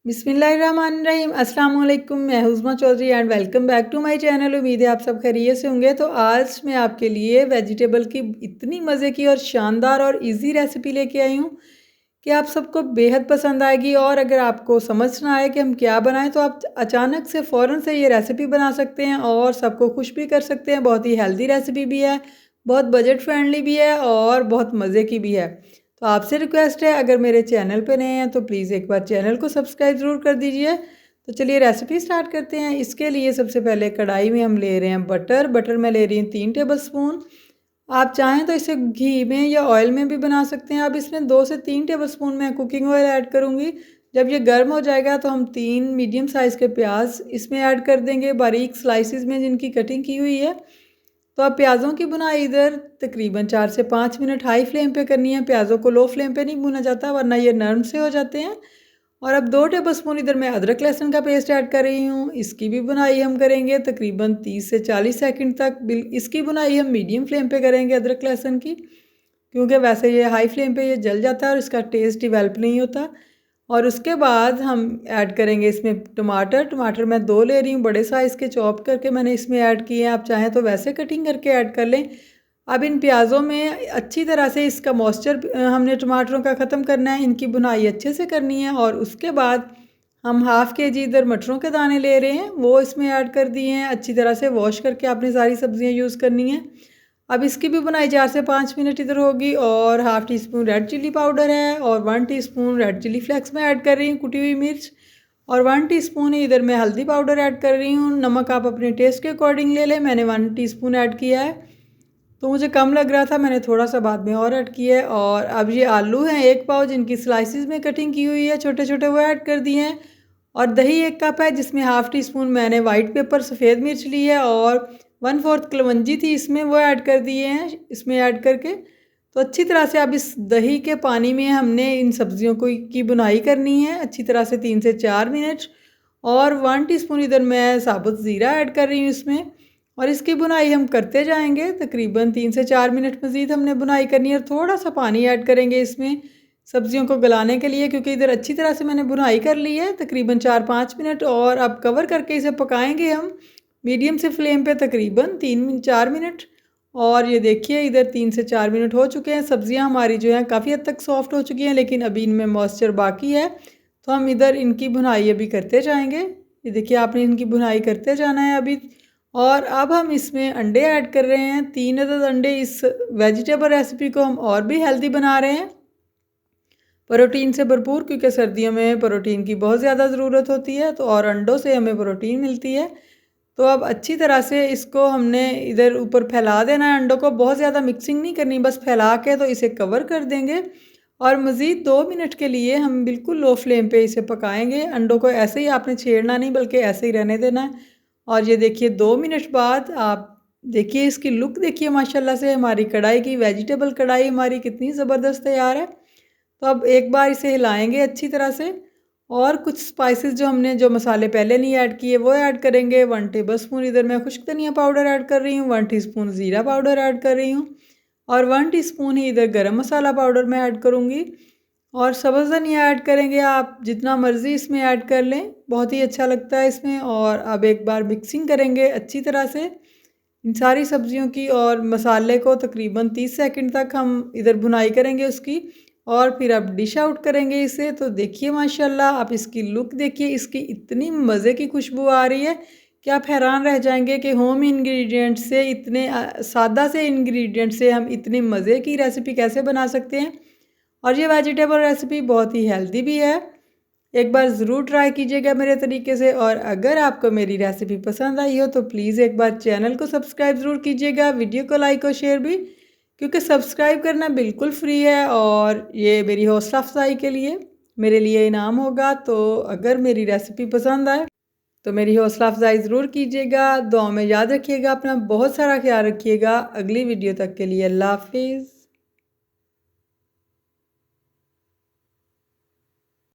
बिस्मिल्लाहिर्रहमानिर्रहीम अस्सलाम वालेकुम। मैं Huzma Chaudhary and welcome back to my channel. उम्मीद है आप सब खैरियत से होंगे। तो आज मैं आपके लिए वेजिटेबल की इतनी मज़े की और शानदार और इजी रेसिपी लेके आई हूँ कि आप सबको बेहद पसंद आएगी। और अगर आपको समझ ना आए कि हम क्या बनाएं तो आप अचानक से फ़ौरन से ये रेसिपी बना सकते हैं और सबको खुश भी कर सकते हैं। बहुत ही हेल्दी रेसिपी भी है, बहुत बजट फ्रेंडली भी है और बहुत मज़े की भी है। तो आपसे रिक्वेस्ट है, अगर मेरे चैनल पे नए हैं तो प्लीज़ एक बार चैनल को सब्सक्राइब ज़रूर कर दीजिए। तो चलिए रेसिपी स्टार्ट करते हैं। इसके लिए सबसे पहले कढ़ाई में हम ले रहे हैं बटर मैं ले रही हूँ 3 टेबल स्पून। आप चाहें तो इसे घी में या ऑयल में भी बना सकते हैं। अब इसमें 2 से 3 टेबल स्पून मैं कुकिंग ऑयल ऐड करूँगी। जब ये गर्म हो जाएगा तो हम 3 मीडियम साइज़ के प्याज इसमें ऐड कर देंगे, बारीक स्लाइसिस में जिनकी कटिंग की हुई है। तो अब प्याज़ों की भुनाई इधर तकरीबन 4 से 5 मिनट हाई फ्लेम पे करनी है। प्याज़ों को लो फ्लेम पे नहीं भुना जाता वरना ये नरम से हो जाते हैं। और अब 2 टेबल स्पून इधर मैं अदरक लहसुन का पेस्ट ऐड कर रही हूँ। इसकी भी भुनाई हम करेंगे तकरीबन 30 से 40 सेकंड तक। इसकी भुनाई हम मीडियम फ्लेम पे करेंगे अदरक लहसुन की, क्योंकि वैसे ये हाई फ्लेम पे ये जल जाता है और इसका टेस्ट डिवेल्प नहीं होता। और उसके बाद हम ऐड करेंगे इसमें टमाटर मैं 2 ले रही हूँ, बड़े साइज़ के चॉप करके मैंने इसमें ऐड किए हैं। आप चाहें तो वैसे कटिंग करके ऐड कर लें। अब इन प्याज़ों में अच्छी तरह से इसका मॉइस्चर हमने टमाटरों का ख़त्म करना है, इनकी भुनाई अच्छे से करनी है। और उसके बाद हम हाफ़ केजी इधर मटरों के दाने ले रहे हैं, वो इसमें ऐड कर दिए हैं। अच्छी तरह से वॉश करके आपने सारी सब्ज़ियाँ यूज़ करनी है। अब इसकी भी बुनाई 4 से 5 मिनट इधर होगी। और half teaspoon red chilli powder है और 1 टीस्पून रेड चिली फ्लेक्स में ऐड कर रही हूँ, कुटी हुई मिर्च। और 1 टीस्पून ही इधर मैं हल्दी पाउडर ऐड कर रही हूँ। नमक आप अपने टेस्ट के अकॉर्डिंग ले लें, मैंने 1 टीस्पून ऐड किया है। तो मुझे कम लग रहा था, मैंने थोड़ा सा बाद में और ऐड किया है। और अब ये आलू हैं 1 पाव, जिनकी स्लाइसिस में कटिंग की हुई है छोटे छोटे, वो ऐड कर दिए हैं। और दही 1 कप है, जिसमें हाफ़ टी स्पून मैंने वाइट पेपर सफ़ेद मिर्च ली है और 1/4 कलवंजी थी इसमें, वो ऐड कर दिए हैं इसमें ऐड करके। तो अच्छी तरह से अब इस दही के पानी में हमने इन सब्जियों को की बुनाई करनी है अच्छी तरह से 3 से 4 मिनट। और 1 टीस्पून इधर मैं साबुत ज़ीरा ऐड कर रही हूँ इसमें। और इसकी बुनाई हम करते जाएंगे तकरीबन 3 से 4 मिनट मज़ीद हमने बुनाई करनी है। और थोड़ा सा पानी ऐड करेंगे इसमें सब्जियों को गलाने के लिए, क्योंकि इधर अच्छी तरह से मैंने बुनाई कर ली है तकरीबन 4-5 मिनट। और अब कवर करके इसे पकाएंगे हम मीडियम से फ्लेम पे तकरीबन 3-4 मिनट। और ये देखिए इधर 3 से 4 मिनट हो चुके हैं। सब्जियां हमारी जो हैं काफ़ी हद तक सॉफ्ट हो चुकी हैं, लेकिन अभी इनमें मॉइस्चर बाकी है। तो हम इधर इनकी भुनाई अभी करते जाएंगे। ये देखिए आपने इनकी भुनाई करते जाना है अभी। और अब हम इसमें अंडे ऐड कर रहे हैं, 3 अदद अंडे। इस वेजिटेबल रेसिपी को हम और भी हेल्दी बना रहे हैं, प्रोटीन से भरपूर, क्योंकि सर्दियों में प्रोटीन की बहुत ज़्यादा ज़रूरत होती है। तो और अंडों से हमें प्रोटीन मिलती है। तो अब अच्छी तरह से इसको हमने इधर ऊपर फैला देना है अंडों को, बहुत ज़्यादा मिक्सिंग नहीं करनी, बस फैला के तो इसे कवर कर देंगे। और मज़ीद 2 मिनट के लिए हम बिल्कुल लो फ्लेम पे इसे पकाएंगे। अंडों को ऐसे ही आपने छेड़ना नहीं, बल्कि ऐसे ही रहने देना है। और ये देखिए 2 मिनट बाद आप देखिए इसकी लुक देखिए, माशाल्लाह से हमारी कढ़ाई की वेजिटेबल कढ़ाई हमारी कितनी ज़बरदस्त तैयार है। तो अब एक बार इसे हिलाएंगे अच्छी तरह से। और कुछ स्पाइसेस जो हमने जो मसाले पहले नहीं ऐड किए वो ऐड करेंगे। 1 टेबल स्पून इधर मैं खुश्क धनिया पाउडर ऐड कर रही हूँ, 1 टीस्पून ज़ीरा पाउडर ऐड कर रही हूँ और 1 टीस्पून ही इधर गरम मसाला पाउडर मैं ऐड करूँगी। और सब्ज़ धनिया ऐड करेंगे, आप जितना मर्ज़ी इसमें ऐड कर लें, बहुत ही अच्छा लगता है इसमें। और अब एक बार मिक्सिंग करेंगे अच्छी तरह से इन सारी सब्जियों की और मसाले को। तकरीबन 30 सेकंड तक हम इधर भुनाई करेंगे उसकी। और फिर अब डिश आउट करेंगे इसे। तो देखिए माशाल्लाह आप इसकी लुक देखिए, इसकी इतनी मज़े की खुशबू आ रही है कि आप हैरान रह जाएंगे कि होम इंग्रेडिएंट से इतने सादा से इंग्रेडिएंट से हम इतनी मज़े की रेसिपी कैसे बना सकते हैं। और ये वेजिटेबल रेसिपी बहुत ही हेल्दी भी है। एक बार ज़रूर ट्राई कीजिएगा मेरे तरीके से। और अगर आपको मेरी रेसिपी पसंद आई हो तो प्लीज़ एक बार चैनल को सब्सक्राइब ज़रूर कीजिएगा, वीडियो को लाइक और शेयर भी, क्योंकि सब्सक्राइब करना बिल्कुल फ्री है और ये मेरी हौसला अफजाई के लिए मेरे लिए इनाम होगा। तो अगर मेरी रेसिपी पसंद आए तो मेरी हौसला अफजाई ज़रूर कीजिएगा। दुआ में याद रखिएगा, अपना बहुत सारा ख्याल रखिएगा। अगली वीडियो तक के लिए अल्लाह हाफिज़।